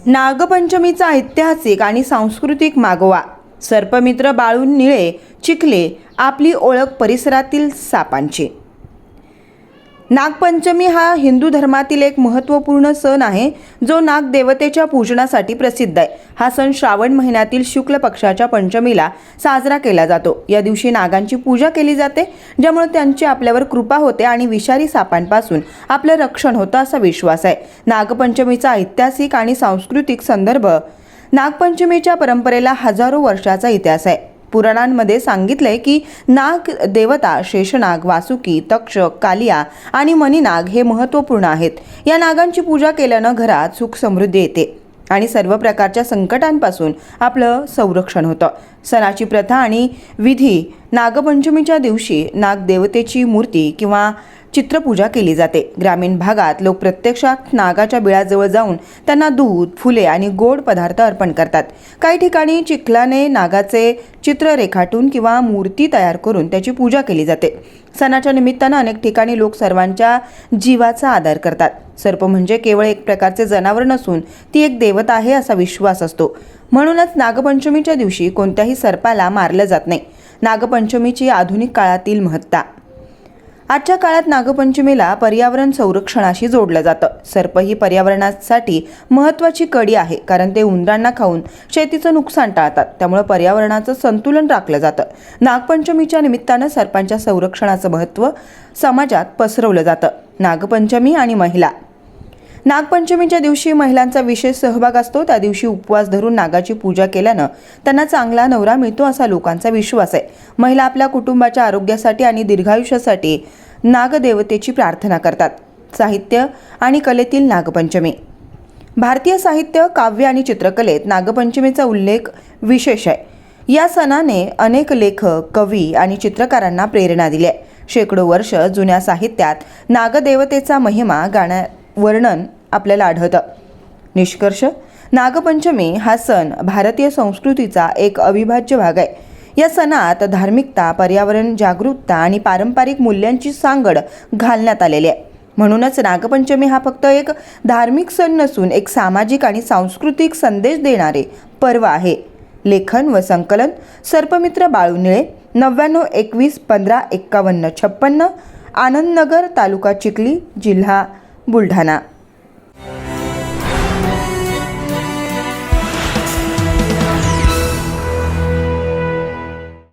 नागपंचमीचा ऐतिहासिक आणि सांस्कृतिक मागोवा. सर्पमित्र बाळू निळे चिखले आपली ओळख परिसरातील सापांची. नागपंचमी हा हिंदू धर्मातील एक महत्त्वपूर्ण सण आहे, जो नागदेवतेच्या पूजनासाठी प्रसिद्ध आहे. हा सण श्रावण महिन्यातील शुक्ल पक्षाच्या पंचमीला साजरा केला जातो. या दिवशी नागांची पूजा केली जाते, ज्यामुळे त्यांची आपल्यावर कृपा होते आणि विषारी सापांपासून आपलं रक्षण होतं असा विश्वास आहे. नागपंचमीचा ऐतिहासिक आणि सांस्कृतिक संदर्भ. नागपंचमीच्या परंपरेला हजारो वर्षाचा इतिहास आहे. पुराणांमध्ये सांगितलंय की नाग देवता शेषनाग, वासुकी, तक्षक, कालिया आणि मणिनाग हे महत्त्वपूर्ण आहेत. या नागांची पूजा केल्यानं घरात सुख समृद्धी येते आणि सर्व प्रकारच्या संकटांपासून आपलं संरक्षण होतं. सणाची प्रथा आणि विधी. नागपंचमीच्या दिवशी नागदेवतेची मूर्ती किंवा चित्रपूजा केली जाते. ग्रामीण भागात लोक प्रत्यक्षात नागाच्या बिळाजवळ जाऊन त्यांना दूध, फुले आणि गोड पदार्थ अर्पण करतात. काही ठिकाणी चिखलाने नागाचे चित्र रेखाटून किंवा मूर्ती तयार करून त्याची पूजा केली जाते. सणाच्या निमित्तानं अनेक ठिकाणी लोक सर्वांच्या जीवाचा आदर करतात. सर्प म्हणजे केवळ एक प्रकारचे जनावर नसून ती एक देवता आहे असा विश्वास असतो. म्हणूनच नागपंचमीच्या दिवशी कोणत्याही सर्पाला मारलं जात नाही. नागपंचमीची आधुनिक काळातील महत्ता. आजच्या काळात नागपंचमीला पर्यावरण संरक्षणाशी जोडलं जातं. सर्प ही पर्यावरणासाठी महत्त्वाची कडी आहे, कारण ते उंदरांना खाऊन शेतीचं नुकसान टाळतात. त्यामुळे पर्यावरणाचं संतुलन राखलं जातं. नागपंचमीच्या निमित्तानं सर्पांच्या संरक्षणाचं महत्त्व समाजात पसरवलं जातं. नागपंचमी आणि महिला. नागपंचमीच्या दिवशी महिलांचा विशेष सहभाग असतो. त्या दिवशी उपवास धरून नागाची पूजा केल्यानं त्यांना चांगला नवरा मिळतो असा लोकांचा विश्वास आहे. महिला आपल्या कुटुंबाच्या आरोग्यासाठी आणि दीर्घायुष्यासाठी नागदेवतेची प्रार्थना करतात. साहित्य आणि कलेतील नागपंचमी. भारतीय साहित्य, काव्य आणि चित्रकलेत नागपंचमीचा उल्लेख विशेष आहे. या सणाने अनेक लेखक, कवी आणि चित्रकारांना प्रेरणा दिली आहे. शेकडो वर्ष जुन्या साहित्यात नागदेवतेचा महिमा वर्णन आपल्याला आढळतं. निष्कर्ष. नागपंचमी हा सण भारतीय संस्कृतीचा एक अविभाज्य भाग आहे. या सणात धार्मिकता, पर्यावरण जागरूकता आणि पारंपरिक मूल्यांची सांगड घालण्यात आलेली आहे. म्हणूनच नागपंचमी हा फक्त एक धार्मिक सण नसून एक सामाजिक आणि सांस्कृतिक संदेश देणारे पर्व आहे. लेखन व संकलन सर्पमित्र बाळू निळे. 99 21 15 51 56, आनंदनगर, तालुका चिखली, जिल्हा बुलढाणा.